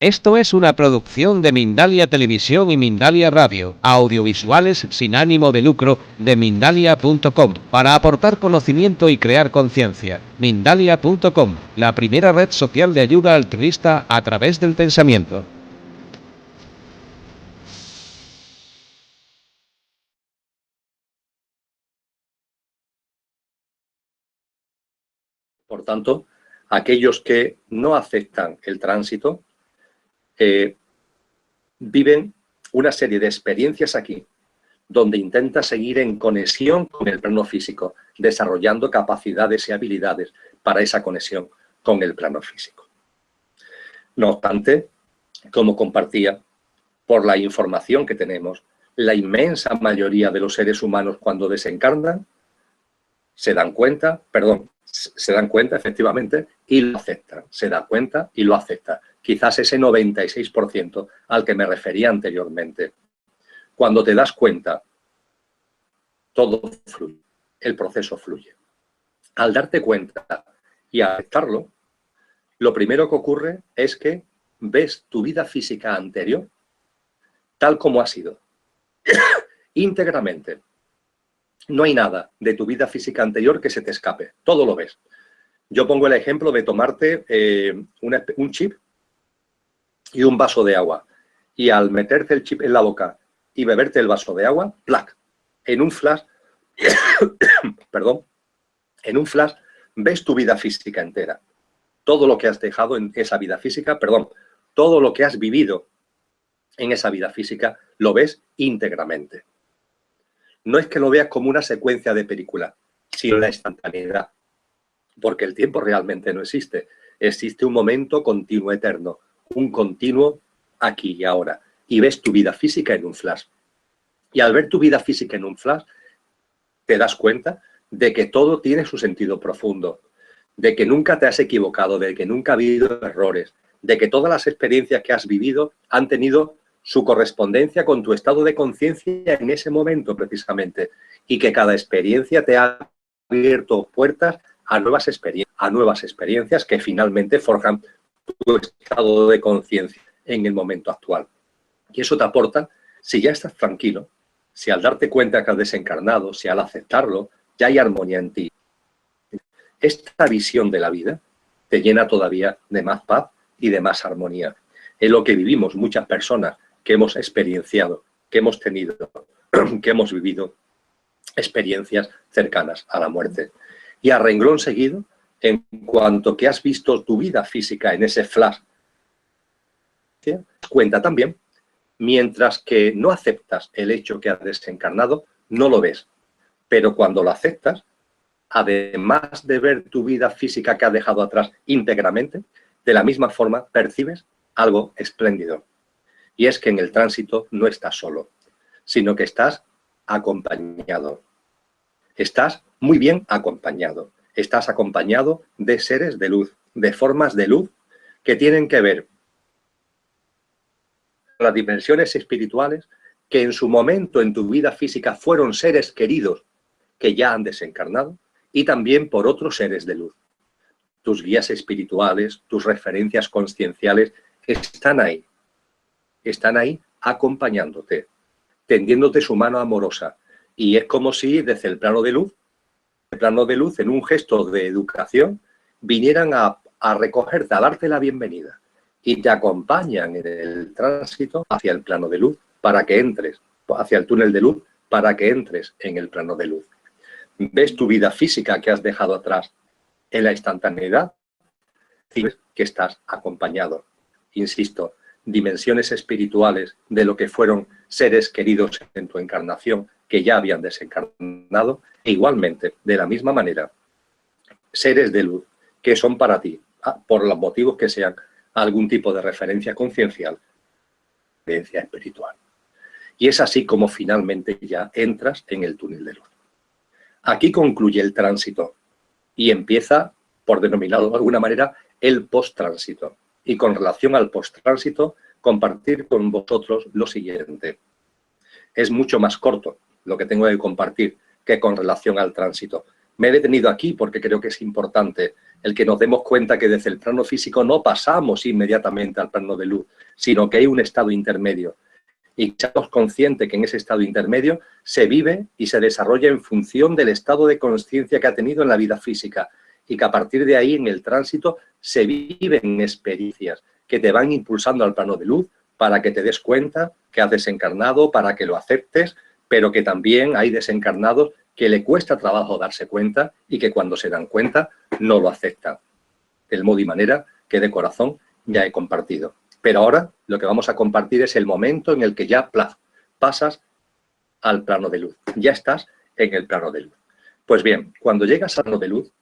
Esto es una producción de Mindalia Televisión y Mindalia Radio, audiovisuales sin ánimo de lucro, de Mindalia.com, para aportar conocimiento y crear conciencia. Mindalia.com, la primera red social de ayuda altruista a través del pensamiento. Por tanto, aquellos que no aceptan el tránsito viven una serie de experiencias aquí, donde intenta seguir en conexión con el plano físico, desarrollando capacidades y habilidades para esa conexión con el plano físico. No obstante, como compartía, por la información que tenemos, la inmensa mayoría de los seres humanos cuando desencarnan se dan cuenta efectivamente y lo aceptan, se da cuenta y lo acepta. Quizás ese 96% al que me refería anteriormente. Cuando te das cuenta, todo fluye, el proceso fluye. Al darte cuenta y aceptarlo, lo primero que ocurre es que ves tu vida física anterior tal como ha sido, íntegramente. No hay nada de tu vida física anterior que se te escape, todo lo ves. Yo pongo el ejemplo de tomarte un chip y un vaso de agua, y al meterte el chip en la boca y beberte el vaso de agua, ¡plac!, en un flash, perdón, en un flash ves tu vida física entera. Todo lo que has dejado en esa vida física, todo lo que has vivido en esa vida física, lo ves íntegramente. No es que lo veas como una secuencia de película, sino la instantaneidad. Porque el tiempo realmente no existe. Existe un momento continuo eterno, un continuo aquí y ahora. Y ves tu vida física en un flash. Y al ver tu vida física en un flash, te das cuenta de que todo tiene su sentido profundo, de que nunca te has equivocado, de que nunca ha habido errores, de que todas las experiencias que has vivido han tenido su correspondencia con tu estado de conciencia en ese momento precisamente, y que cada experiencia te ha abierto puertas a nuevas experiencias que finalmente forjan tu estado de conciencia en el momento actual. Y eso te aporta, si ya estás tranquilo, si al darte cuenta que has desencarnado, si al aceptarlo, ya hay armonía en ti. Esta visión de la vida te llena todavía de más paz y de más armonía. Es lo que vivimos muchas personas que hemos experienciado, que hemos tenido, que hemos vivido experiencias cercanas a la muerte. Y a renglón seguido, en cuanto que has visto tu vida física en ese flash, cuenta también, mientras que no aceptas el hecho que has desencarnado, no lo ves. Pero cuando lo aceptas, además de ver tu vida física que has dejado atrás íntegramente, de la misma forma percibes algo espléndido. Y es que en el tránsito no estás solo, sino que estás acompañado. Estás muy bien acompañado. Estás acompañado de seres de luz, de formas de luz que tienen que ver con las dimensiones espirituales que en su momento en tu vida física fueron seres queridos que ya han desencarnado, y también por otros seres de luz. Tus guías espirituales, tus referencias conscienciales están ahí acompañándote, tendiéndote su mano amorosa. Y es como si desde el plano de luz, en un gesto de educación, vinieran a recogerte, a darte la bienvenida, y te acompañan en el tránsito hacia el plano de luz para que entres, hacia el túnel de luz para que entres en el plano de luz. Ves tu vida física que has dejado atrás en la instantaneidad y ves que estás acompañado. Insisto, dimensiones espirituales de lo que fueron seres queridos en tu encarnación que ya habían desencarnado, e igualmente, de la misma manera, seres de luz que son para ti, por los motivos que sean, algún tipo de referencia conciencial, referencia espiritual. Y es así como finalmente ya entras en el túnel de luz. Aquí concluye el tránsito y empieza, por denominarlo de alguna manera, el post-tránsito. Y con relación al post-tránsito, compartir con vosotros lo siguiente. Es mucho más corto lo que tengo que compartir que con relación al tránsito. Me he detenido aquí porque creo que es importante el que nos demos cuenta que desde el plano físico no pasamos inmediatamente al plano de luz, sino que hay un estado intermedio. Y seamos conscientes que en ese estado intermedio se vive y se desarrolla en función del estado de conciencia que ha tenido en la vida física, y que a partir de ahí, en el tránsito, se viven experiencias que te van impulsando al plano de luz para que te des cuenta que has desencarnado, para que lo aceptes, pero que también hay desencarnados que le cuesta trabajo darse cuenta y que cuando se dan cuenta no lo aceptan. Del modo y manera que de corazón ya he compartido. Pero ahora lo que vamos a compartir es el momento en el que ya pasas al plano de luz. Ya estás en el plano de luz. Pues bien, cuando llegas al plano de luz,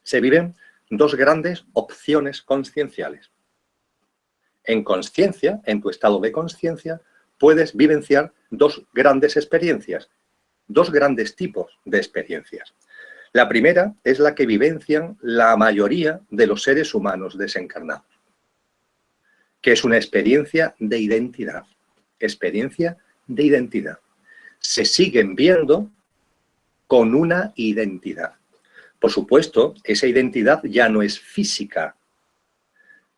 se viven dos grandes opciones conscienciales. En conciencia, en tu estado de conciencia, puedes vivenciar dos grandes experiencias, dos grandes tipos de experiencias. La primera es la que vivencian la mayoría de los seres humanos desencarnados, que es una experiencia de identidad. Experiencia de identidad. Se siguen viendo con una identidad. Por supuesto, esa identidad ya no es física.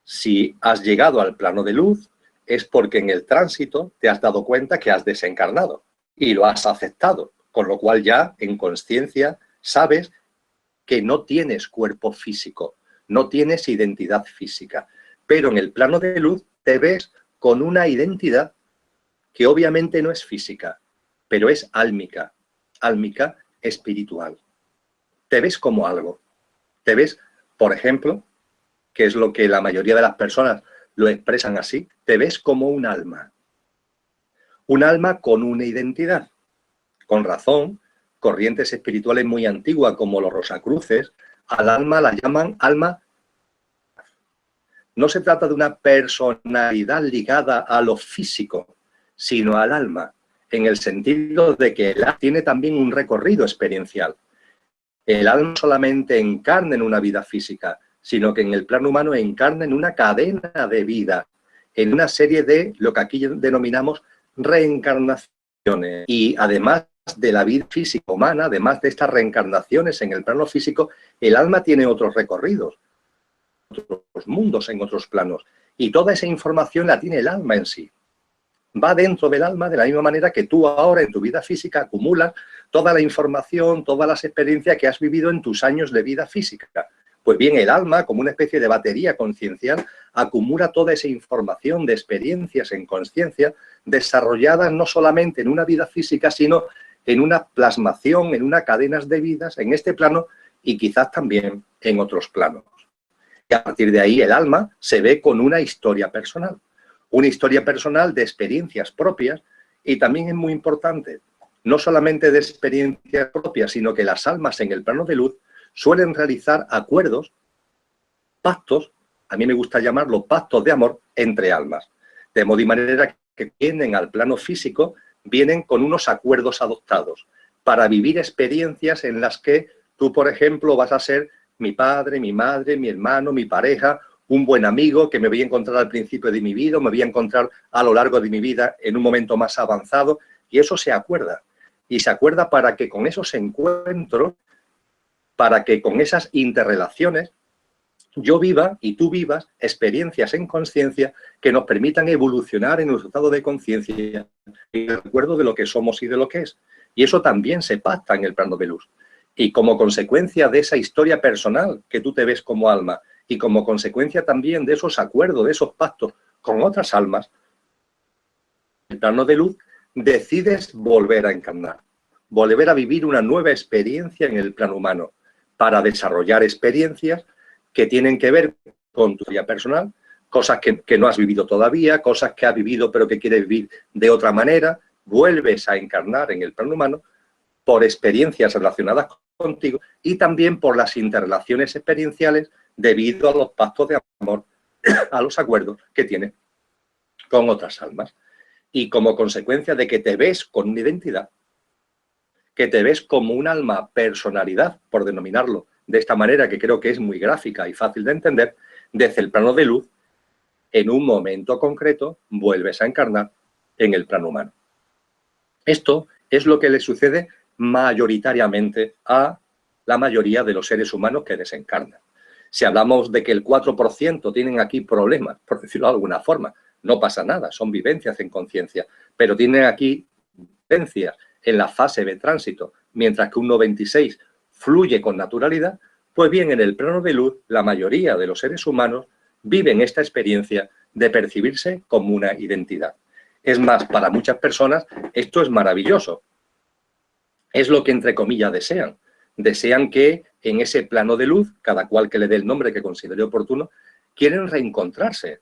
Si has llegado al plano de luz, es porque en el tránsito te has dado cuenta que has desencarnado y lo has aceptado, con lo cual ya en conciencia sabes que no tienes cuerpo físico, no tienes identidad física, pero en el plano de luz te ves con una identidad que obviamente no es física, pero es álmica espiritual. Te ves como algo. Te ves, por ejemplo, que es lo que la mayoría de las personas lo expresan así, te ves como un alma. Un alma con una identidad. Con razón, corrientes espirituales muy antiguas como los Rosacruces, al alma la llaman alma. No se trata de una personalidad ligada a lo físico, sino al alma, en el sentido de que el alma tiene también un recorrido experiencial. El alma solamente encarna en una vida física, sino que en el plano humano encarna en una cadena de vida, en una serie de lo que aquí denominamos reencarnaciones. Y además de la vida física humana, además de estas reencarnaciones en el plano físico, el alma tiene otros recorridos, otros mundos en otros planos. Y toda esa información la tiene el alma en sí. Va dentro del alma de la misma manera que tú ahora en tu vida física acumulas toda la información, todas las experiencias que has vivido en tus años de vida física. Pues bien, el alma, como una especie de batería conciencial, acumula toda esa información de experiencias en conciencia desarrolladas no solamente en una vida física, sino en una plasmación, en una cadenas de vidas en este plano y quizás también en otros planos. Y a partir de ahí el alma se ve con una historia personal. Una historia personal de experiencias propias y también es muy importante, no solamente de experiencias propias, sino que las almas en el plano de luz suelen realizar acuerdos, pactos, a mí me gusta llamarlo pactos de amor entre almas, de modo y manera que vienen al plano físico, vienen con unos acuerdos adoptados para vivir experiencias en las que tú, por ejemplo, vas a ser mi padre, mi madre, mi hermano, mi pareja, un buen amigo que me voy a encontrar al principio de mi vida, me voy a encontrar a lo largo de mi vida en un momento más avanzado, y eso se acuerda. Y se acuerda para que con esos encuentros, para que con esas interrelaciones, yo viva y tú vivas experiencias en conciencia que nos permitan evolucionar en nuestro estado de conciencia y el recuerdo de lo que somos y de lo que es. Y eso también se pacta en el plano de luz. Y como consecuencia de esa historia personal que tú te ves como alma, y como consecuencia también de esos acuerdos, de esos pactos con otras almas, en el plano de luz decides volver a encarnar, volver a vivir una nueva experiencia en el plano humano, para desarrollar experiencias que tienen que ver con tu vida personal, cosas que no has vivido todavía, cosas que has vivido pero que quieres vivir de otra manera, vuelves a encarnar en el plano humano por experiencias relacionadas contigo y también por las interrelaciones experienciales debido a los pactos de amor, a los acuerdos que tienes con otras almas. Y como consecuencia de que te ves con una identidad, que te ves como un alma personalidad, por denominarlo de esta manera, que creo que es muy gráfica y fácil de entender, desde el plano de luz, en un momento concreto, vuelves a encarnar en el plano humano. Esto es lo que le sucede mayoritariamente a la mayoría de los seres humanos que desencarnan. Si hablamos de que el 4% tienen aquí problemas, por decirlo de alguna forma, no pasa nada, son vivencias en conciencia, pero tienen aquí vivencias en la fase de tránsito, mientras que un 96% fluye con naturalidad, pues bien, en el plano de luz, la mayoría de los seres humanos viven esta experiencia de percibirse como una identidad. Es más, para muchas personas esto es maravilloso. Es lo que, entre comillas, desean. Desean que en ese plano de luz, cada cual que le dé el nombre que considere oportuno, quieren reencontrarse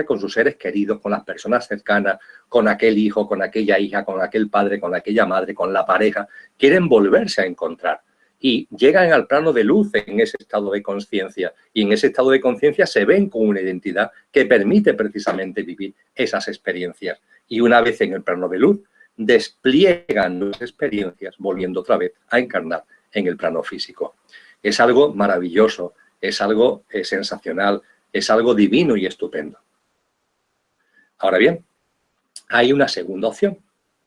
con sus seres queridos, con las personas cercanas, con aquel hijo, con aquella hija, con aquel padre, con aquella madre, con la pareja. Quieren volverse a encontrar. Y llegan al plano de luz en ese estado de conciencia. Y en ese estado de conciencia se ven con una identidad que permite precisamente vivir esas experiencias. Y una vez en el plano de luz, despliegan las experiencias, volviendo otra vez a encarnar en el plano físico. Es algo maravilloso, es algo sensacional, es algo divino y estupendo. Ahora bien, hay una segunda opción,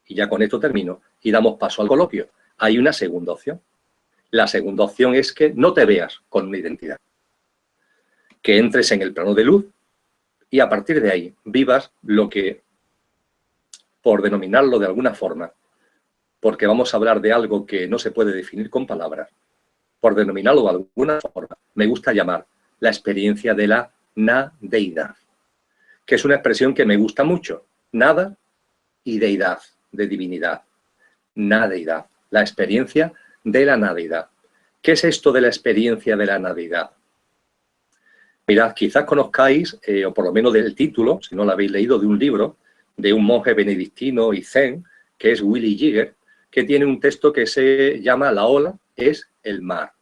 y ya con esto termino, y damos paso al coloquio. Hay una segunda opción. La segunda opción es que no te veas con una identidad, que entres en el plano de luz y a partir de ahí vivas lo que, por denominarlo de alguna forma, porque vamos a hablar de algo que no se puede definir con palabras, por denominarlo de alguna forma, me gusta llamar la experiencia de la nadeidad, que es una expresión que me gusta mucho. Nada y deidad, de divinidad. Nadeidad, la experiencia de la nadeidad. ¿Qué es esto de la experiencia de la nadeidad? Mirad, quizás conozcáis, o por lo menos del título, si no lo habéis leído, de un libro de un monje benedictino y zen, que es Willy Jigger, que tiene un texto que se llama La ola es el mar.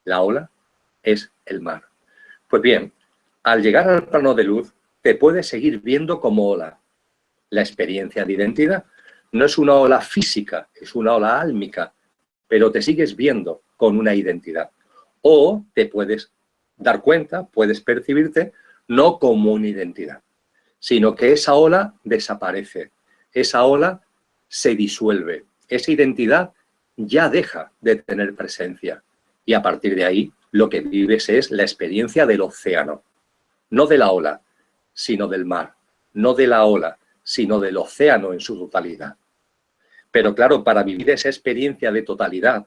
La ola es el mar. Pues bien, al llegar al plano de luz, te puedes seguir viendo como ola. La experiencia de identidad no es una ola física, es una ola álmica, pero te sigues viendo con una identidad. O te puedes dar cuenta, puedes percibirte no como una identidad, sino que esa ola desaparece, esa ola se disuelve, esa identidad ya deja de tener presencia. Y a partir de ahí, lo que vives es la experiencia del océano, no de la ola, sino del mar, no de la ola, sino del océano en su totalidad. Pero claro, para vivir esa experiencia de totalidad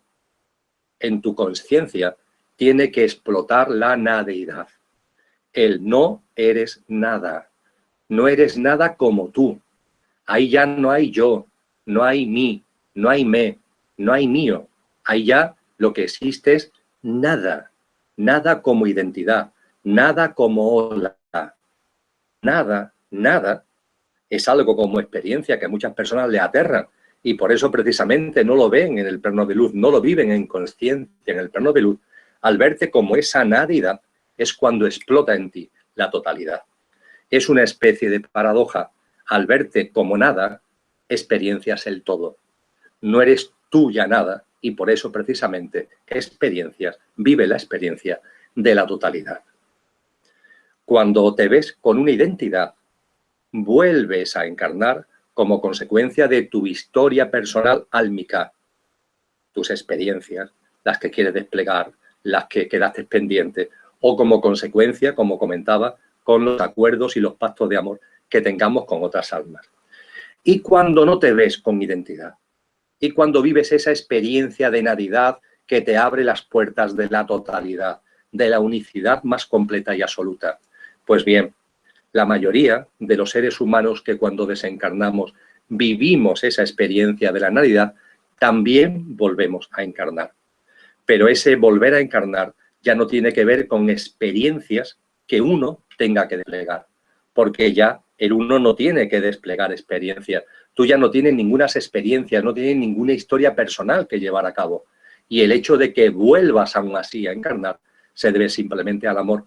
en tu conciencia, tiene que explotar la nadeidad. El no eres nada. No eres nada como tú. Ahí ya no hay yo, no hay mí, no hay me, no hay mío. Ahí ya lo que existe es nada. Nada como identidad, nada como ola. Nada, nada es algo como experiencia que a muchas personas le aterran. Y por eso precisamente no lo ven en el plano de luz, no lo viven en consciencia en el plano de luz. Al verte como esa nadidad es cuando explota en ti la totalidad. Es una especie de paradoja. Al verte como nada, experiencias el todo. No eres tú ya nada y por eso precisamente experiencias, vive la experiencia de la totalidad. Cuando te ves con una identidad, vuelves a encarnar como consecuencia de tu historia personal álmica, tus experiencias, las que quieres desplegar, las que quedaste pendientes, o como consecuencia, como comentaba, con los acuerdos y los pactos de amor que tengamos con otras almas. Y cuando no te ves con identidad, y cuando vives esa experiencia de nadidad que te abre las puertas de la totalidad, de la unicidad más completa y absoluta, pues bien, la mayoría de los seres humanos que cuando desencarnamos vivimos esa experiencia de la nadidad, también volvemos a encarnar. Pero ese volver a encarnar ya no tiene que ver con experiencias que uno tenga que desplegar, porque ya el uno no tiene que desplegar experiencias. Tú ya no tienes ninguna experiencia, no tienes ninguna historia personal que llevar a cabo. Y el hecho de que vuelvas aún así a encarnar se debe simplemente al amor.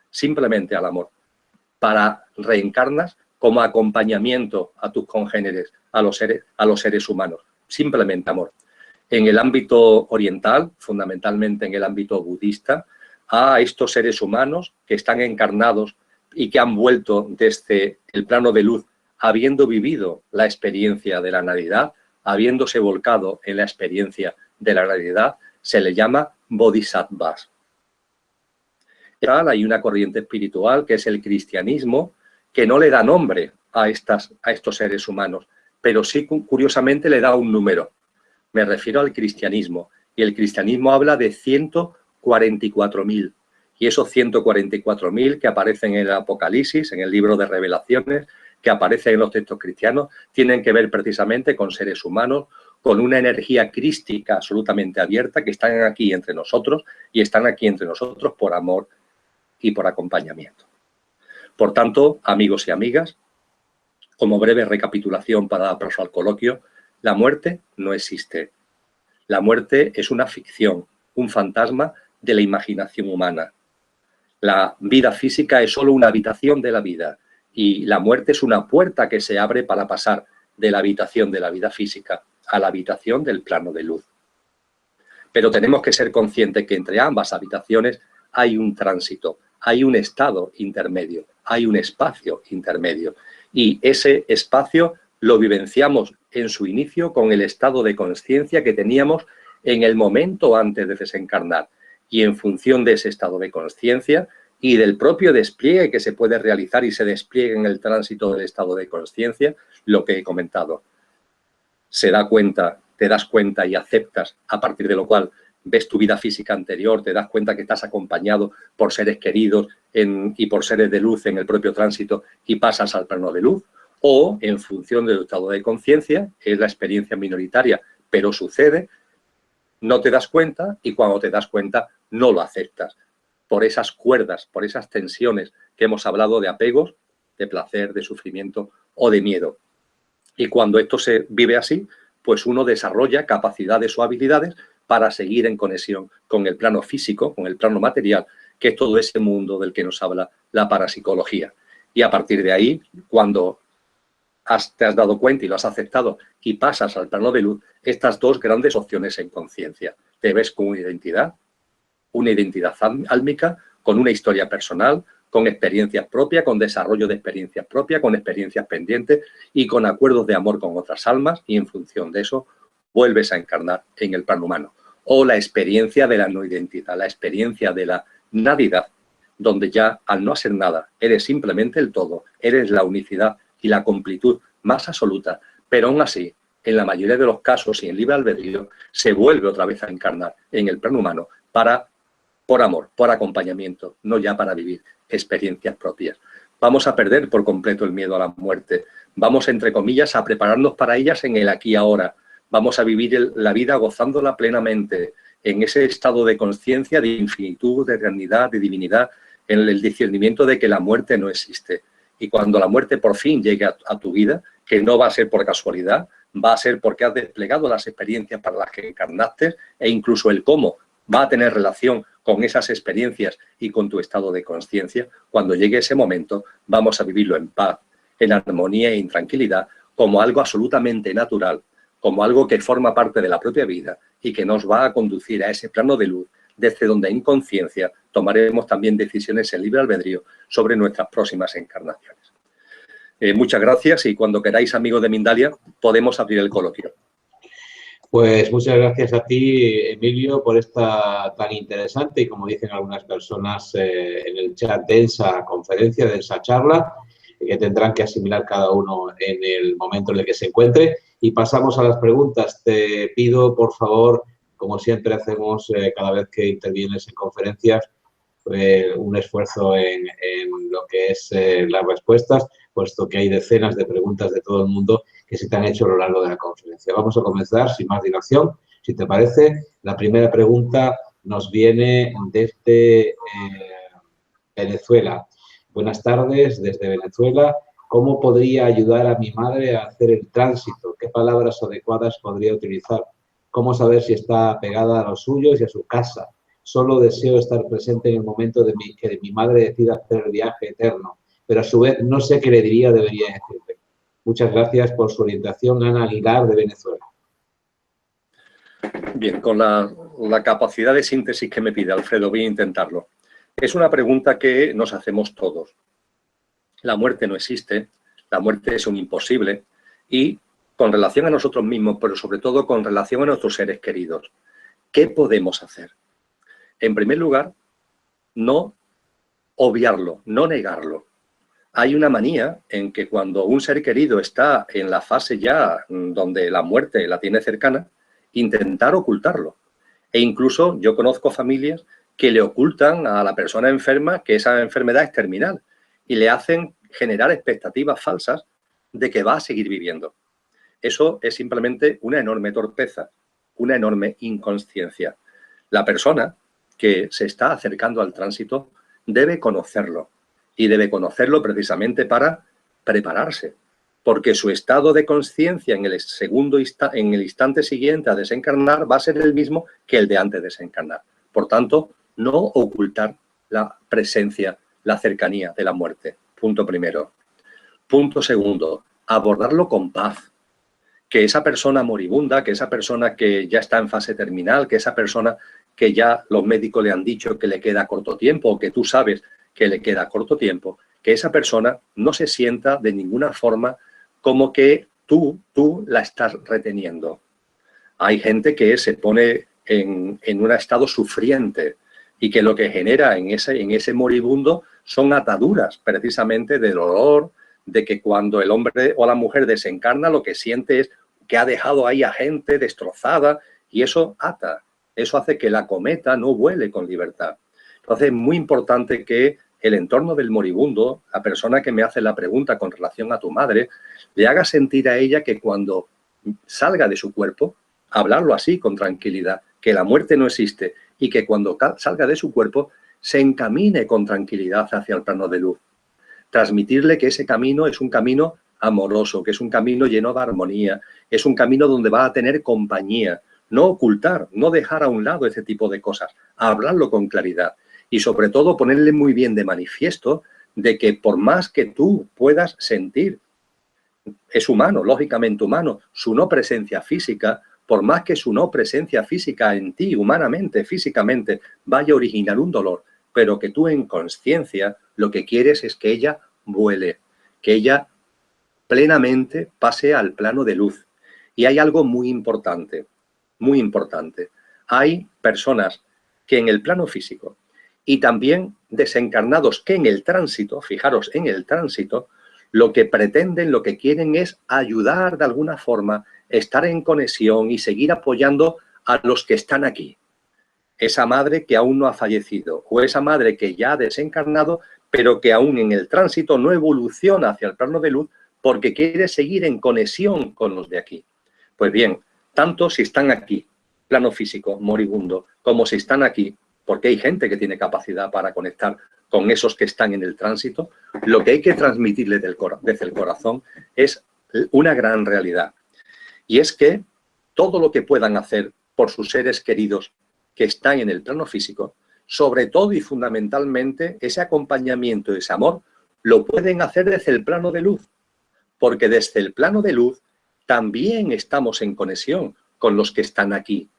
Simplemente al amor. Para reencarnas como acompañamiento a tus congéneres, a los seres humanos. Simplemente amor. En el ámbito oriental, fundamentalmente en el ámbito budista, a estos seres humanos que están encarnados y que han vuelto desde el plano de luz, habiendo vivido la experiencia de la nadidad, habiéndose volcado en la experiencia de la nadidad, se le llama bodhisattvas. Hay una corriente espiritual que es el cristianismo, que no le da nombre a estos seres humanos, pero sí, curiosamente, le da un número. Me refiero al cristianismo, y el cristianismo habla de 144.000, y esos 144.000 que aparecen en el Apocalipsis, en el libro de Revelaciones, que aparecen en los textos cristianos, tienen que ver precisamente con seres humanos, con una energía crística absolutamente abierta, que están aquí entre nosotros, y están aquí entre nosotros por amor y por acompañamiento. Por tanto, amigos y amigas, como breve recapitulación para dar paso al coloquio, la muerte no existe. La muerte es una ficción, un fantasma de la imaginación humana. La vida física es solo una habitación de la vida y la muerte es una puerta que se abre para pasar de la habitación de la vida física a la habitación del plano de luz. Pero tenemos que ser conscientes que entre ambas habitaciones hay un tránsito, hay un estado intermedio, hay un espacio intermedio. Y ese espacio lo vivenciamos en su inicio con el estado de conciencia que teníamos en el momento antes de desencarnar. Y en función de ese estado de conciencia y del propio despliegue que se puede realizar y se despliegue en el tránsito del estado de conciencia, lo que he comentado. Se da cuenta, te das cuenta y aceptas, a partir de lo cual ves tu vida física anterior, te das cuenta que estás acompañado por seres queridos y por seres de luz en el propio tránsito y pasas al plano de luz, o en función del estado de conciencia, es la experiencia minoritaria, pero sucede, no te das cuenta y cuando te das cuenta no lo aceptas. Por esas cuerdas, por esas tensiones que hemos hablado de apegos, de placer, de sufrimiento o de miedo. Y cuando esto se vive así, pues uno desarrolla capacidades o habilidades para seguir en conexión con el plano físico, con el plano material, que es todo ese mundo del que nos habla la parapsicología. Y a partir de ahí, cuando te has dado cuenta y lo has aceptado y pasas al plano de luz, estas dos grandes opciones en conciencia. Te ves con una identidad álmica, con una historia personal, con experiencias propias, con desarrollo de experiencias propias, con experiencias pendientes y con acuerdos de amor con otras almas, y en función de eso vuelves a encarnar en el plano humano. O la experiencia de la no identidad, la experiencia de la nadidad, donde ya al no hacer nada eres simplemente el todo, eres la unicidad y la completud más absoluta, pero aún así, en la mayoría de los casos y en libre albedrío, se vuelve otra vez a encarnar en el plano humano por amor, por acompañamiento, no ya para vivir experiencias propias. Vamos a perder por completo el miedo a la muerte. Vamos, entre comillas, a prepararnos para ellas en el aquí y ahora. Vamos a vivir la vida gozándola plenamente, en ese estado de conciencia, de infinitud, de eternidad, de divinidad, en el discernimiento de que la muerte no existe. Y cuando la muerte por fin llegue a tu vida, que no va a ser por casualidad, va a ser porque has desplegado las experiencias para las que encarnaste e incluso el cómo va a tener relación con esas experiencias y con tu estado de conciencia. Cuando llegue ese momento, vamos a vivirlo en paz, en armonía e en tranquilidad, como algo absolutamente natural, como algo que forma parte de la propia vida y que nos va a conducir a ese plano de luz, desde donde en conciencia tomaremos también decisiones en libre albedrío sobre nuestras próximas encarnaciones. Muchas gracias y cuando queráis, amigos de Mindalia, podemos abrir el coloquio. Pues muchas gracias a ti, Emilio, por esta tan interesante y, como dicen algunas personas en el chat, densa conferencia, densa charla, que tendrán que asimilar cada uno en el momento en el que se encuentre. Y pasamos a las preguntas. Te pido, por favor, como siempre hacemos cada vez que intervienes en conferencias, un esfuerzo en lo que es las respuestas, puesto que hay decenas de preguntas de todo el mundo que se te han hecho a lo largo de la conferencia. Vamos a comenzar sin más dilación, si te parece. La primera pregunta nos viene desde Venezuela. Buenas tardes, desde Venezuela. ¿Cómo podría ayudar a mi madre a hacer el tránsito? ¿Qué palabras adecuadas podría utilizar? ¿Cómo saber si está apegada a los suyos y a su casa? Solo deseo estar presente en el momento de que mi madre decida hacer el viaje eterno, pero a su vez no sé qué le diría, debería decirle. Muchas gracias por su orientación, Ana Aguilar, de Venezuela. Bien, con la capacidad de síntesis que me pide Alfredo, voy a intentarlo. Es una pregunta que nos hacemos todos. La muerte no existe, la muerte es un imposible, y con relación a nosotros mismos, pero sobre todo con relación a nuestros seres queridos. ¿Qué podemos hacer? En primer lugar, no obviarlo, no negarlo. Hay una manía en que cuando un ser querido está en la fase ya donde la muerte la tiene cercana, intentar ocultarlo. E incluso yo conozco familias que le ocultan a la persona enferma que esa enfermedad es terminal y le hacen generar expectativas falsas de que va a seguir viviendo. Eso es simplemente una enorme torpeza, una enorme inconsciencia. La persona que se está acercando al tránsito debe conocerlo y debe conocerlo precisamente para prepararse, porque su estado de conciencia en el instante siguiente a desencarnar va a ser el mismo que el de antes de desencarnar. Por tanto, no ocultar la presencia, la cercanía de la muerte. Punto primero. Punto segundo, abordarlo con paz. Que esa persona moribunda, que esa persona que ya está en fase terminal, que esa persona que ya los médicos le han dicho que le queda corto tiempo o que tú sabes que le queda corto tiempo, que esa persona no se sienta de ninguna forma como que tú la estás reteniendo. Hay gente que se pone en un estado sufriente y que lo que genera en ese moribundo son ataduras precisamente de dolor, de que cuando el hombre o la mujer desencarna lo que siente es que ha dejado ahí a gente destrozada y eso ata, eso hace que la cometa no vuele con libertad. Entonces es muy importante que el entorno del moribundo, la persona que me hace la pregunta con relación a tu madre, le haga sentir a ella que cuando salga de su cuerpo, hablarlo así con tranquilidad, que la muerte no existe y que cuando salga de su cuerpo se encamine con tranquilidad hacia el plano de luz. Transmitirle que ese camino es un camino amoroso, que es un camino lleno de armonía, es un camino donde va a tener compañía, no ocultar, no dejar a un lado ese tipo de cosas, hablarlo con claridad y sobre todo ponerle muy bien de manifiesto de que por más que tú puedas sentir, es humano, lógicamente humano, su no presencia física, por más que su no presencia física en ti, humanamente, físicamente, vaya a originar un dolor, pero que tú en conciencia lo que quieres es que ella vuele, que ella plenamente pase al plano de luz. Y hay algo muy importante, muy importante. Hay personas que en el plano físico y también desencarnados que en el tránsito, fijaros, en el tránsito, lo que pretenden, lo que quieren es ayudar de alguna forma, estar en conexión y seguir apoyando a los que están aquí. Esa madre que aún no ha fallecido o esa madre que ya ha desencarnado, pero que aún en el tránsito no evoluciona hacia el plano de luz porque quiere seguir en conexión con los de aquí. Pues bien, tanto si están aquí, plano físico, moribundo, como si están aquí, porque hay gente que tiene capacidad para conectar con esos que están en el tránsito, lo que hay que transmitirles desde el corazón es una gran realidad. Y es que todo lo que puedan hacer por sus seres queridos que están en el plano físico, sobre todo y fundamentalmente ese acompañamiento, ese amor, lo pueden hacer desde el plano de luz, porque desde el plano de luz también estamos en conexión con los que están aquí.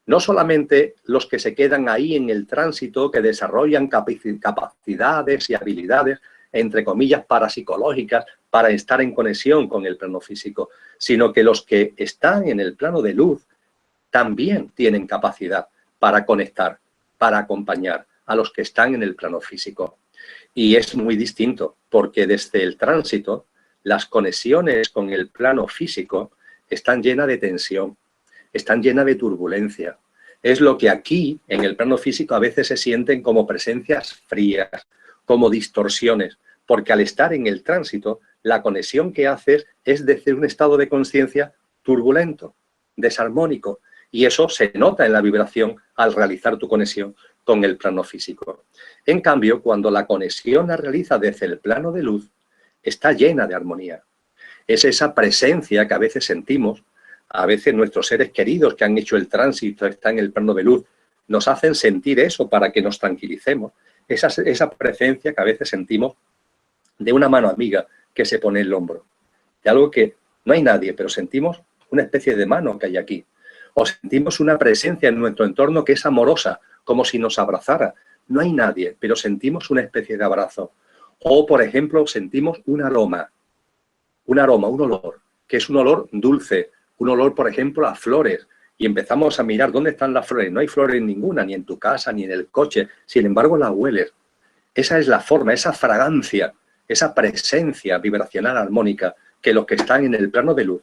No solamente los que se quedan ahí en el tránsito, que desarrollan capacidades y habilidades, entre comillas, parapsicológicas, para estar en conexión con el plano físico, sino que los que están en el plano de luz también tienen capacidad para conectar, para acompañar a los que están en el plano físico. Y es muy distinto, porque desde el tránsito, las conexiones con el plano físico están llenas de tensión, están llenas de turbulencia. Es lo que aquí, en el plano físico, a veces se sienten como presencias frías, como distorsiones, porque al estar en el tránsito, la conexión que haces es desde un estado de conciencia turbulento, desarmónico, y eso se nota en la vibración al realizar tu conexión con el plano físico. En cambio, cuando la conexión la realiza desde el plano de luz, está llena de armonía. Es esa presencia que a veces sentimos, a veces nuestros seres queridos que han hecho el tránsito, están en el plano de luz, nos hacen sentir eso para que nos tranquilicemos. Esa presencia que a veces sentimos de una mano amiga que se pone en el hombro. De algo que no hay nadie, pero sentimos una especie de mano que hay aquí. O sentimos una presencia en nuestro entorno que es amorosa, como si nos abrazara. No hay nadie, pero sentimos una especie de abrazo. O, por ejemplo, sentimos un aroma, un olor, que es un olor dulce, un olor, por ejemplo, a flores. y empezamos a mirar dónde están las flores. No hay flores ninguna, ni en tu casa, ni en el coche. Sin embargo, las hueles. Esa es la forma, esa fragancia, esa presencia vibracional armónica que los que están en el plano de luz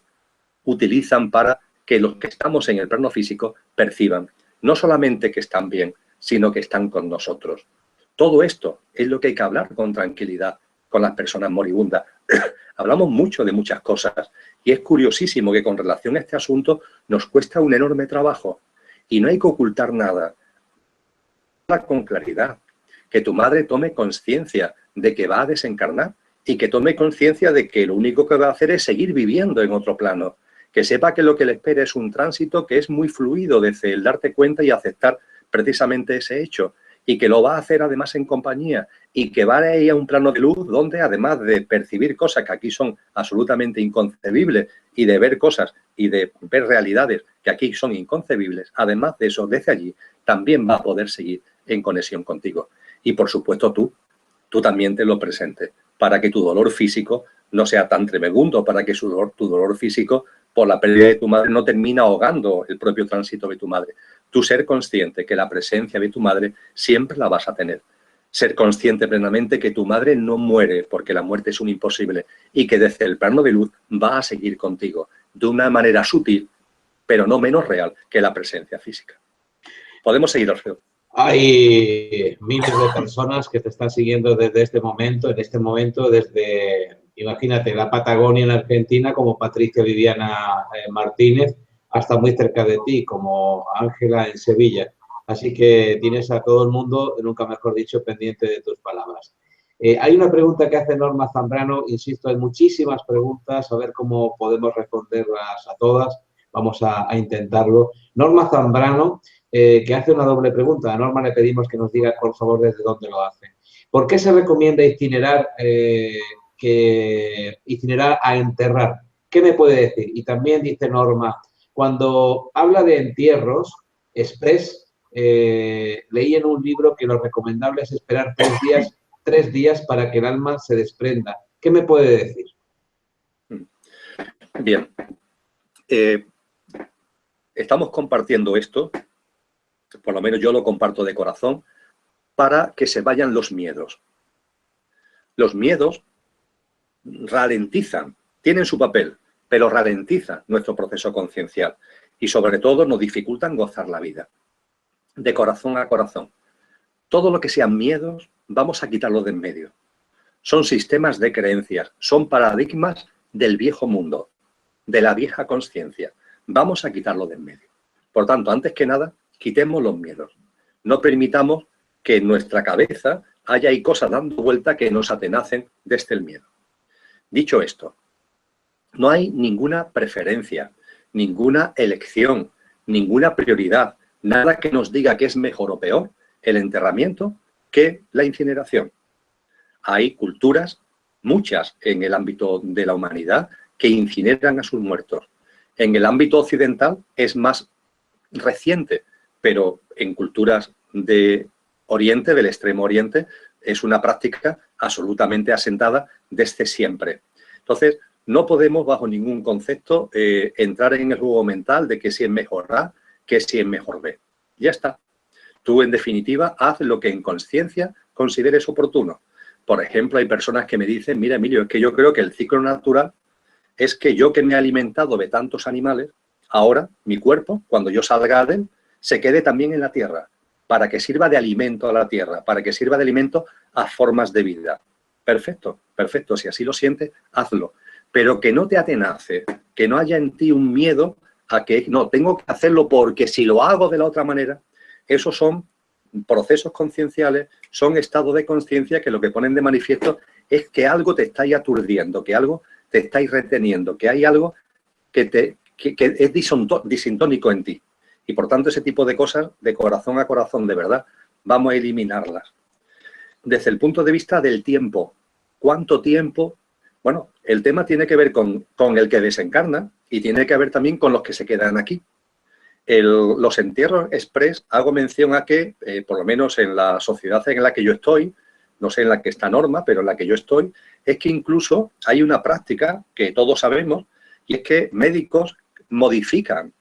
utilizan para que los que estamos en el plano físico perciban. No solamente que están bien, sino que están con nosotros. Todo esto es lo que hay que hablar con tranquilidad con las personas moribundas. Hablamos mucho de muchas cosas y es curiosísimo que con relación a este asunto nos cuesta un enorme trabajo y no hay que ocultar nada. Habla con claridad, que tu madre tome conciencia de que va a desencarnar y que tome conciencia de que lo único que va a hacer es seguir viviendo en otro plano, que sepa que lo que le espera es un tránsito que es muy fluido desde el darte cuenta y aceptar precisamente ese hecho, y que lo va a hacer además en compañía, y que va a ir a un plano de luz donde además de percibir cosas que aquí son absolutamente inconcebibles y de ver cosas y de ver realidades que aquí son inconcebibles, además de eso, desde allí también va a poder seguir en conexión contigo. Y por supuesto tú también te lo presentes para que tu dolor físico no sea tan tremendo, para que tu dolor físico por la pérdida de tu madre no termina ahogando el propio tránsito de tu madre. Tú ser consciente que la presencia de tu madre siempre la vas a tener. Ser consciente plenamente que tu madre no muere porque la muerte es un imposible y que desde el plano de luz va a seguir contigo de una manera sutil, pero no menos real que la presencia física. Podemos seguir, Orfeo. Hay miles de personas que te están siguiendo desde este momento, desde, imagínate, la Patagonia en Argentina, como Patricia Viviana Martínez, hasta muy cerca de ti, como Ángela en Sevilla. Así que tienes a todo el mundo, nunca mejor dicho, pendiente de tus palabras. Hay una pregunta que hace Norma Zambrano, insisto, hay muchísimas preguntas, a ver cómo podemos responderlas a todas. Vamos a intentarlo. Norma Zambrano, que hace una doble pregunta. A Norma le pedimos que nos diga, por favor, desde dónde lo hace. ¿Por qué se recomienda incinerar a enterrar? ¿Qué me puede decir? Y también dice Norma, cuando habla de entierros, express, leí en un libro que lo recomendable es esperar 3 días para que el alma se desprenda. ¿Qué me puede decir? Bien. Estamos compartiendo esto, por lo menos yo lo comparto de corazón, para que se vayan los miedos. Los miedos ralentizan, tienen su papel, pero ralentizan nuestro proceso conciencial y sobre todo nos dificultan gozar la vida. De corazón a corazón. Todo lo que sean miedos, vamos a quitarlo de en medio. Son sistemas de creencias, son paradigmas del viejo mundo, de la vieja consciencia. Vamos a quitarlo de en medio. Por tanto, antes que nada, quitemos los miedos. No permitamos que en nuestra cabeza haya ahí cosas dando vuelta que nos atenacen desde el miedo. Dicho esto, no hay ninguna preferencia, ninguna elección, ninguna prioridad, nada que nos diga que es mejor o peor el enterramiento que la incineración. Hay culturas, muchas en el ámbito de la humanidad, que incineran a sus muertos. En el ámbito occidental es más reciente, pero en culturas de Oriente, del Extremo Oriente, es una práctica absolutamente asentada desde siempre. Entonces, no podemos bajo ningún concepto entrar en el juego mental de que si es mejor A, que si es mejor B. Ya está. Tú, en definitiva, haz lo que en conciencia consideres oportuno. Por ejemplo, hay personas que me dicen, mira, Emilio, es que yo creo que el ciclo natural es que yo que me he alimentado de tantos animales, ahora mi cuerpo, cuando yo salga de él, se quede también en la tierra, para que sirva de alimento a la tierra, para que sirva de alimento a formas de vida. Perfecto, perfecto. Si así lo sientes, hazlo. Pero que no te atenace, que no haya en ti un miedo a que no, tengo que hacerlo porque si lo hago de la otra manera, esos son procesos concienciales, son estados de conciencia que lo que ponen de manifiesto es que algo te está aturdiendo, que algo te estáis reteniendo, que hay algo que es disintónico en ti. Y por tanto ese tipo de cosas, de corazón a corazón, de verdad, vamos a eliminarlas. Desde el punto de vista del tiempo, ¿cuánto tiempo? Bueno, el tema tiene que ver con el que desencarna y tiene que ver también con los que se quedan aquí. Los entierros express, hago mención a que, por lo menos en la sociedad en la que yo estoy, no sé en la que está Norma, pero en la que yo estoy, es que incluso hay una práctica que todos sabemos y es que médicos modifican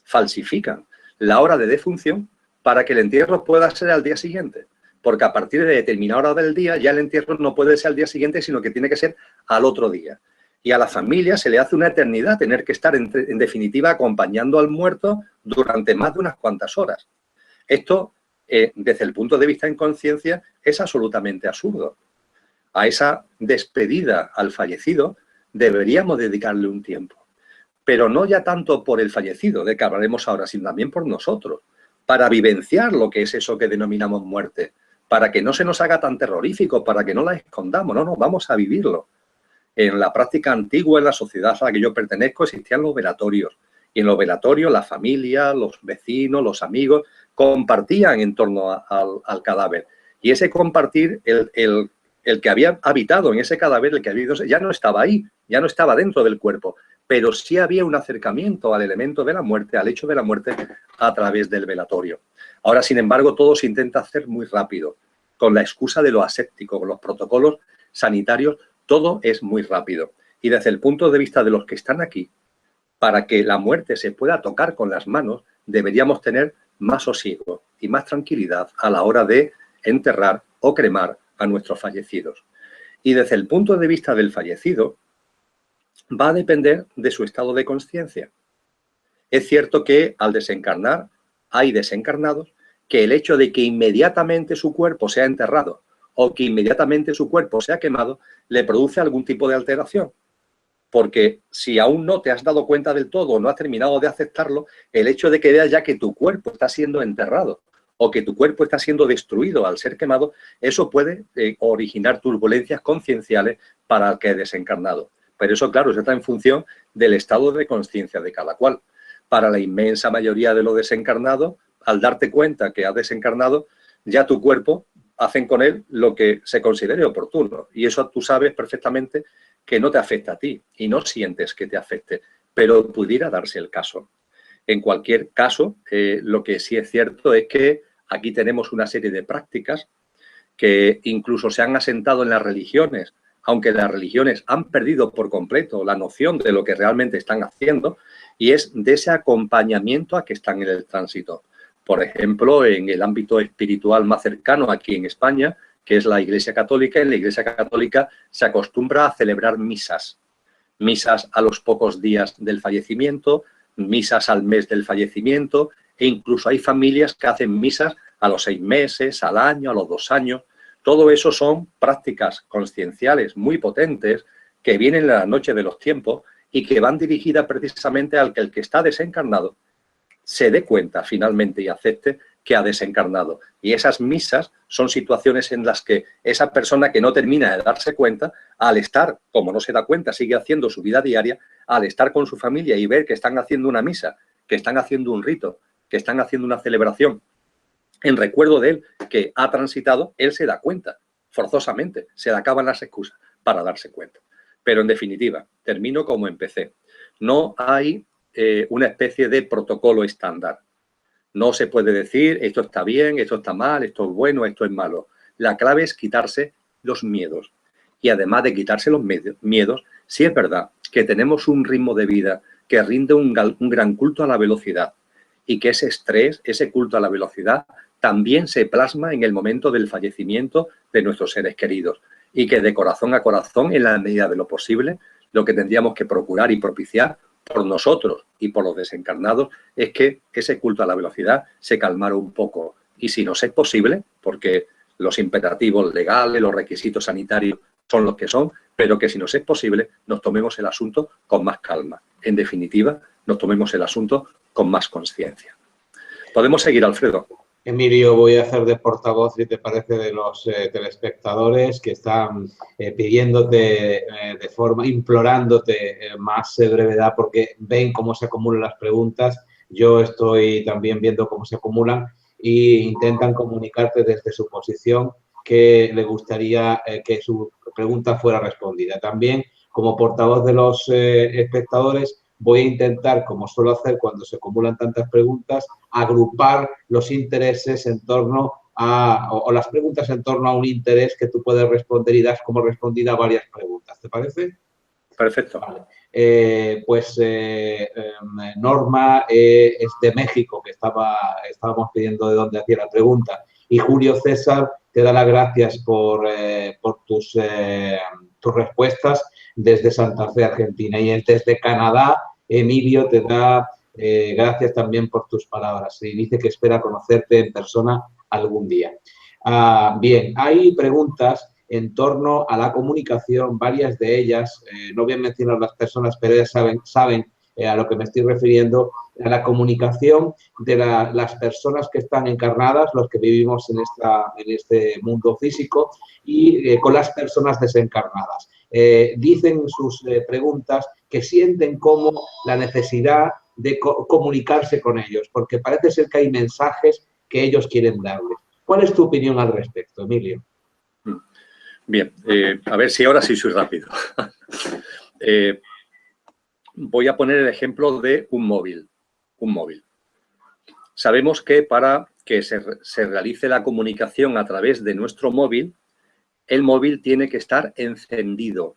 falsifican la hora de defunción para que el entierro pueda ser al día siguiente. Porque a partir de determinada hora del día ya el entierro no puede ser al día siguiente, sino que tiene que ser al otro día. Y a la familia se le hace una eternidad tener que estar, en definitiva, acompañando al muerto durante más de unas cuantas horas. Esto, desde el punto de vista en conciencia, es absolutamente absurdo. A esa despedida al fallecido deberíamos dedicarle un tiempo. Pero no ya tanto por el fallecido, de que hablaremos ahora, sino también por nosotros, para vivenciar lo que es eso que denominamos muerte, para que no se nos haga tan terrorífico, para que no la escondamos, no, vamos a vivirlo. En la práctica antigua, en la sociedad a la que yo pertenezco, existían los velatorios. Y en los velatorios la familia, los vecinos, los amigos, compartían en torno al cadáver. Y ese compartir, el que había habitado en ese cadáver, el que había vivido, ya no estaba ahí, ya no estaba dentro del cuerpo, pero sí había un acercamiento al elemento de la muerte, al hecho de la muerte, a través del velatorio. Ahora, sin embargo, todo se intenta hacer muy rápido, con la excusa de lo aséptico, con los protocolos sanitarios, todo es muy rápido. Y desde el punto de vista de los que están aquí, para que la muerte se pueda tocar con las manos, deberíamos tener más sosiego y más tranquilidad a la hora de enterrar o cremar a nuestros fallecidos. Y desde el punto de vista del fallecido, va a depender de su estado de conciencia. Es cierto que al desencarnar hay desencarnados que el hecho de que inmediatamente su cuerpo sea enterrado o que inmediatamente su cuerpo sea quemado le produce algún tipo de alteración. Porque si aún no te has dado cuenta del todo o no has terminado de aceptarlo, el hecho de que veas ya que tu cuerpo está siendo enterrado o que tu cuerpo está siendo destruido al ser quemado, eso puede originar turbulencias concienciales para el que es desencarnado. Pero eso, claro, está en función del estado de conciencia de cada cual. Para la inmensa mayoría de los desencarnados, al darte cuenta que has desencarnado, ya tu cuerpo hacen con él lo que se considere oportuno. Y eso tú sabes perfectamente que no te afecta a ti y no sientes que te afecte, pero pudiera darse el caso. En cualquier caso, lo que sí es cierto es que aquí tenemos una serie de prácticas que incluso se han asentado en las religiones, aunque las religiones han perdido por completo la noción de lo que realmente están haciendo, y es de ese acompañamiento a que están en el tránsito. Por ejemplo, en el ámbito espiritual más cercano aquí en España, que es la Iglesia Católica, en la Iglesia Católica se acostumbra a celebrar misas. Misas a los pocos días del fallecimiento, misas al mes del fallecimiento, e incluso hay familias que hacen misas a los 6 meses, al año, a los 2 años. Todo eso son prácticas conscienciales muy potentes que vienen en la noche de los tiempos y que van dirigidas precisamente al que el que está desencarnado se dé cuenta finalmente y acepte que ha desencarnado. Y esas misas son situaciones en las que esa persona que no termina de darse cuenta, al estar, como no se da cuenta, sigue haciendo su vida diaria, al estar con su familia y ver que están haciendo una misa, que están haciendo un rito, que están haciendo una celebración, en recuerdo de él que ha transitado, él se da cuenta, forzosamente, se le acaban las excusas para darse cuenta. Pero en definitiva, termino como empecé. No hay una especie de protocolo estándar. No se puede decir esto está bien, esto está mal, esto es bueno, esto es malo. La clave es quitarse los miedos. Y además de quitarse los miedos, sí es verdad que tenemos un ritmo de vida que rinde un gran culto a la velocidad y que ese estrés, ese culto a la velocidad, también se plasma en el momento del fallecimiento de nuestros seres queridos y que de corazón a corazón, en la medida de lo posible, lo que tendríamos que procurar y propiciar por nosotros y por los desencarnados es que ese culto a la velocidad se calmara un poco. Y si nos es posible, porque los imperativos legales, los requisitos sanitarios son los que son, pero que si nos es posible, nos tomemos el asunto con más calma. En definitiva, nos tomemos el asunto con más conciencia. Podemos seguir, Alfredo. Emilio, voy a hacer de portavoz, si te parece, de los telespectadores que están pidiéndote de forma, implorándote más brevedad porque ven cómo se acumulan las preguntas. Yo estoy también viendo cómo se acumulan e intentan comunicarte desde su posición que le gustaría que su pregunta fuera respondida. También, como portavoz de los espectadores, voy a intentar, como suelo hacer cuando se acumulan tantas preguntas, agrupar los intereses en torno a, o las preguntas en torno a un interés que tú puedes responder y das como respondida a varias preguntas. ¿Te parece? Perfecto. Vale. Norma es de México, que estábamos pidiendo de dónde hacía la pregunta. Y Julio César te da las gracias por tus respuestas desde Santa Fe, Argentina. Y desde Canadá, Emilio te da gracias también por tus palabras. Y dice que espera conocerte en persona algún día. Bien, hay preguntas en torno a la comunicación, varias de ellas, no voy a mencionar las personas, pero ellas saben a lo que me estoy refiriendo, a la comunicación de las personas que están encarnadas, los que vivimos en este mundo físico, y con las personas desencarnadas. Dicen sus preguntas que sienten como la necesidad de comunicarse con ellos, porque parece ser que hay mensajes que ellos quieren darles. ¿Cuál es tu opinión al respecto, Emilio? Bien, a ver si ahora sí soy rápido. Voy a poner el ejemplo de un móvil. Sabemos que para que se realice la comunicación a través de nuestro móvil, el móvil tiene que estar encendido.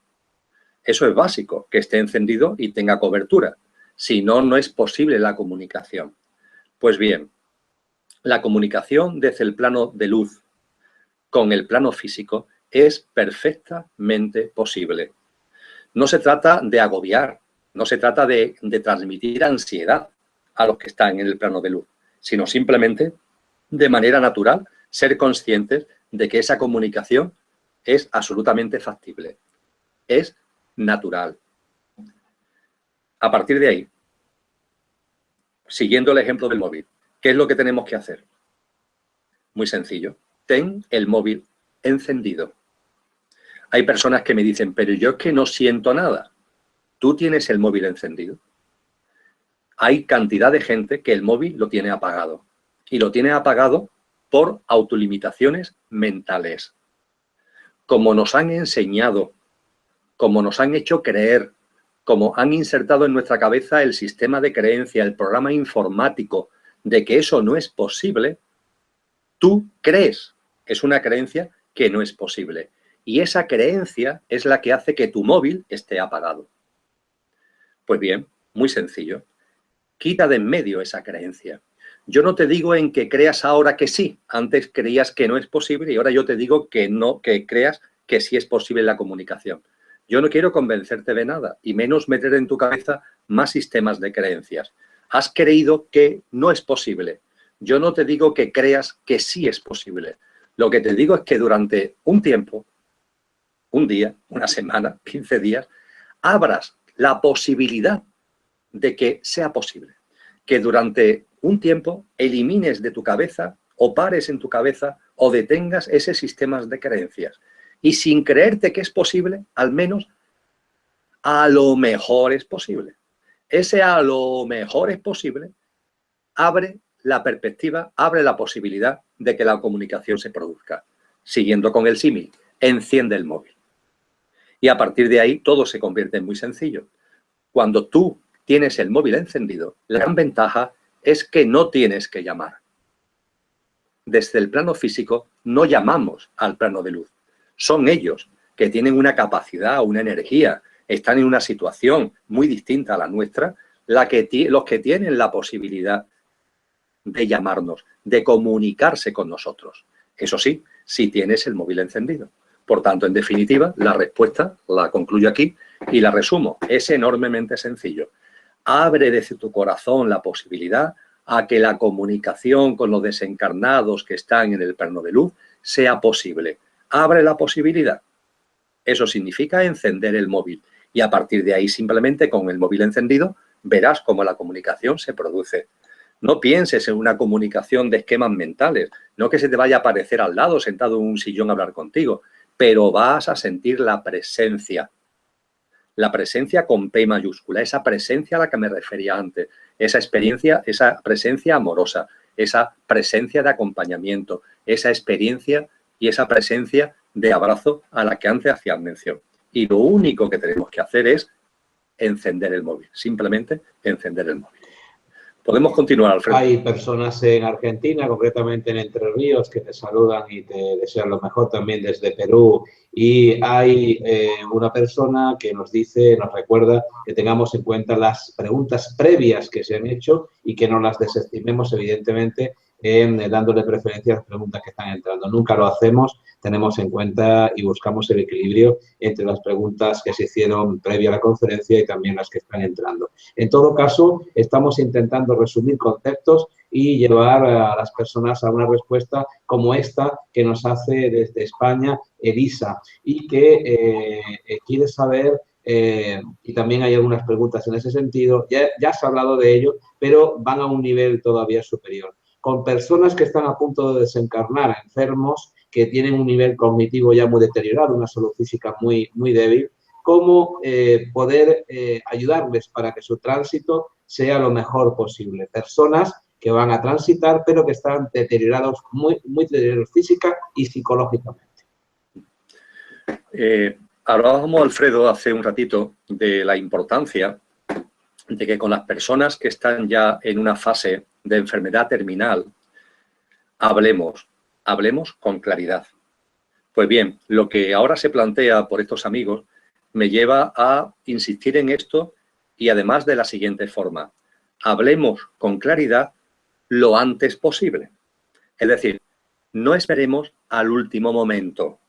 Eso es básico, que esté encendido y tenga cobertura. Si no, no es posible la comunicación. Pues bien, la comunicación desde el plano de luz con el plano físico es perfectamente posible. No se trata de agobiar, no se trata de transmitir ansiedad a los que están en el plano de luz, sino simplemente, de manera natural, ser conscientes de que esa comunicación es absolutamente factible, es natural. A partir de ahí, siguiendo el ejemplo del móvil, ¿qué es lo que tenemos que hacer? Muy sencillo, ten el móvil encendido. Hay personas que me dicen, pero yo es que no siento nada. ¿Tú tienes el móvil encendido? Hay cantidad de gente que el móvil lo tiene apagado. Y lo tiene apagado por autolimitaciones mentales. Como nos han enseñado, como nos han hecho creer, como han insertado en nuestra cabeza el sistema de creencia, el programa informático de que eso no es posible, tú crees. Es una creencia que no es posible. Y esa creencia es la que hace que tu móvil esté apagado. Pues bien, muy sencillo. Quita de en medio esa creencia. Yo no te digo en que creas ahora que sí. Antes creías que no es posible y ahora yo te digo que no, que creas que sí es posible la comunicación. Yo no quiero convencerte de nada y menos meter en tu cabeza más sistemas de creencias. Has creído que no es posible. Yo no te digo que creas que sí es posible. Lo que te digo es que durante un tiempo, un día, una semana, 15 días, abras la posibilidad de que sea posible. Que durante un tiempo elimines de tu cabeza o pares en tu cabeza o detengas ese sistema de creencias. Y sin creerte que es posible, al menos a lo mejor es posible. Ese a lo mejor es posible abre la perspectiva, abre la posibilidad de que la comunicación se produzca. Siguiendo con el símil, enciende el móvil. Y a partir de ahí todo se convierte en muy sencillo. Cuando tú tienes el móvil encendido, la gran ventaja es que no tienes que llamar. Desde el plano físico no llamamos al plano de luz. Son ellos que tienen una capacidad, una energía, están en una situación muy distinta a la nuestra, los que tienen la posibilidad de llamarnos, de comunicarse con nosotros. Eso sí, si tienes el móvil encendido. Por tanto, en definitiva, la respuesta la concluyo aquí y la resumo. Es enormemente sencillo. Abre desde tu corazón la posibilidad a que la comunicación con los desencarnados que están en el plano de luz sea posible. Abre la posibilidad. Eso significa encender el móvil. Y a partir de ahí, simplemente con el móvil encendido, verás cómo la comunicación se produce. No pienses en una comunicación de esquemas mentales. No que se te vaya a aparecer al lado, sentado en un sillón a hablar contigo. Pero vas a sentir la presencia con P mayúscula, esa presencia a la que me refería antes, esa experiencia, esa presencia amorosa, esa presencia de acompañamiento, esa experiencia y esa presencia de abrazo a la que antes hacía mención. Y lo único que tenemos que hacer es encender el móvil, simplemente encender el móvil. Podemos continuar, Alfredo. Hay personas en Argentina, concretamente en Entre Ríos, que te saludan y te desean lo mejor, también desde Perú. Y hay una persona que nos dice, nos recuerda que tengamos en cuenta las preguntas previas que se han hecho y que no las desestimemos, evidentemente, dándole preferencia a las preguntas que están entrando. Nunca lo hacemos, tenemos en cuenta y buscamos el equilibrio entre las preguntas que se hicieron previa a la conferencia y también las que están entrando. En todo caso, estamos intentando resumir conceptos y llevar a las personas a una respuesta como esta que nos hace desde España Elisa y que quiere saber, y también hay algunas preguntas en ese sentido, ya se ha hablado de ello, pero van a un nivel todavía superior. Con personas que están a punto de desencarnar, enfermos, que tienen un nivel cognitivo ya muy deteriorado, una salud física muy, muy débil, cómo poder ayudarles para que su tránsito sea lo mejor posible. Personas que van a transitar, pero que están deteriorados, muy deteriorados física y psicológicamente. Hablábamos, Alfredo, hace un ratito de la importancia de que con las personas que están ya en una fase de enfermedad terminal, hablemos con claridad. Pues bien, lo que ahora se plantea por estos amigos me lleva a insistir en esto y además de la siguiente forma. Hablemos con claridad lo antes posible. Es decir, no esperemos al último momento.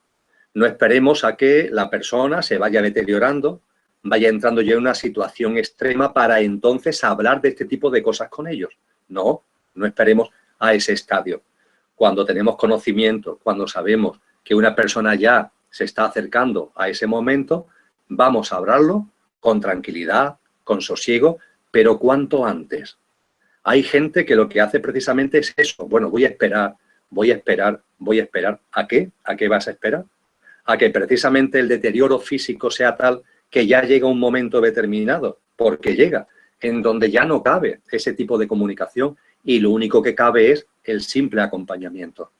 No esperemos a que la persona se vaya deteriorando, vaya entrando ya en una situación extrema para entonces hablar de este tipo de cosas con ellos. No, no esperemos a ese estadio. Cuando tenemos conocimiento, cuando sabemos que una persona ya se está acercando a ese momento, vamos a hablarlo con tranquilidad, con sosiego, pero cuanto antes. Hay gente que lo que hace precisamente es eso. Bueno, voy a esperar. ¿A qué? ¿A qué vas a esperar? A que precisamente el deterioro físico sea tal que ya llega un momento determinado, porque llega, en donde ya no cabe ese tipo de comunicación y lo único que cabe es el simple acompañamiento.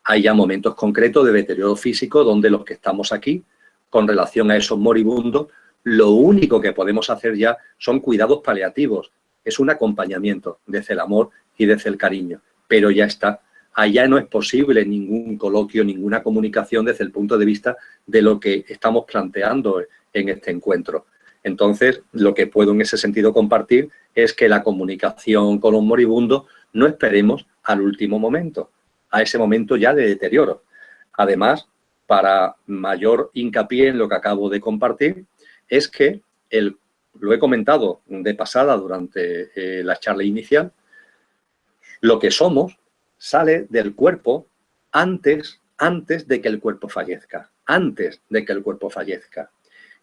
Hay ya momentos concretos de deterioro físico donde los que estamos aquí, con relación a esos moribundos, lo único que podemos hacer ya son cuidados paliativos. Es un acompañamiento desde el amor y desde el cariño, pero ya está. Allá no es posible ningún coloquio, ninguna comunicación desde el punto de vista de lo que estamos planteando en este encuentro. Entonces, lo que puedo en ese sentido compartir es que la comunicación con los moribundos no esperemos al último momento, a ese momento ya de deterioro. Además, para mayor hincapié en lo que acabo de compartir, es que, lo he comentado de pasada durante la charla inicial, lo que somos sale del cuerpo antes de que el cuerpo fallezca, antes de que el cuerpo fallezca.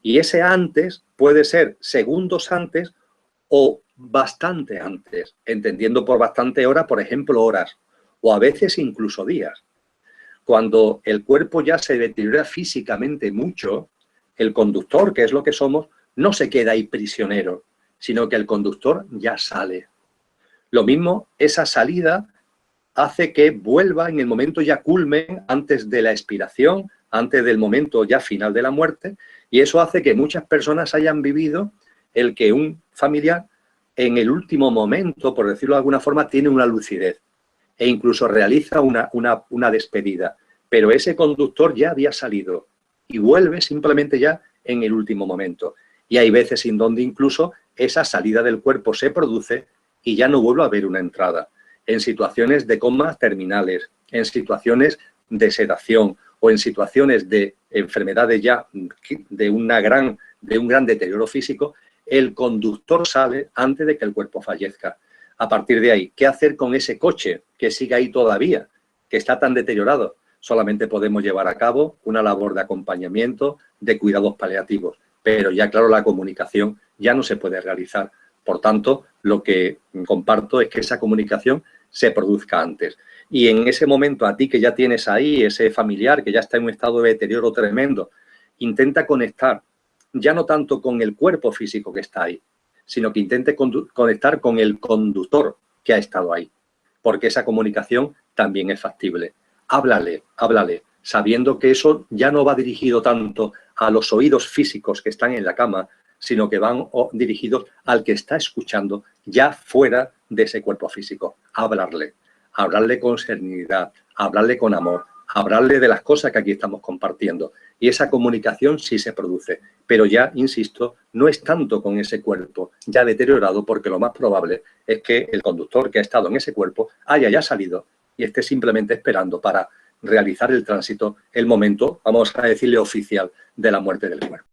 Y ese antes puede ser segundos antes o bastante antes, entendiendo por bastante hora, por ejemplo, horas, o a veces incluso días. Cuando el cuerpo ya se deteriora físicamente mucho, el conductor, que es lo que somos, no se queda ahí prisionero, sino que el conductor ya sale. Lo mismo, esa salida hace que vuelva en el momento ya culmen, antes de la expiración, antes del momento ya final de la muerte, y eso hace que muchas personas hayan vivido el que un familiar en el último momento, por decirlo de alguna forma, tiene una lucidez e incluso realiza una despedida, pero ese conductor ya había salido y vuelve simplemente ya en el último momento. Y hay veces en donde incluso esa salida del cuerpo se produce y ya no vuelve a haber una entrada. En situaciones de comas terminales, en situaciones de sedación o en situaciones de enfermedades ya de un gran deterioro físico, el conductor sale antes de que el cuerpo fallezca. A partir de ahí, ¿qué hacer con ese coche que sigue ahí todavía, que está tan deteriorado? Solamente podemos llevar a cabo una labor de acompañamiento, de cuidados paliativos, pero ya claro, la comunicación ya no se puede realizar. Por tanto, lo que comparto es que esa comunicación se produzca antes. Y en ese momento, a ti que ya tienes ahí ese familiar que ya está en un estado de deterioro tremendo, intenta conectar ya no tanto con el cuerpo físico que está ahí, sino que intente conectar con el conductor que ha estado ahí, porque esa comunicación también es factible. Háblale, sabiendo que eso ya no va dirigido tanto a los oídos físicos que están en la cama, sino que van dirigidos al que está escuchando ya fuera de ese cuerpo físico, hablarle con serenidad, hablarle con amor, hablarle de las cosas que aquí estamos compartiendo. Y esa comunicación sí se produce, pero ya, insisto, no es tanto con ese cuerpo ya deteriorado, porque lo más probable es que el conductor que ha estado en ese cuerpo haya ya salido y esté simplemente esperando para realizar el tránsito, el momento, vamos a decirle, oficial de la muerte del cuerpo.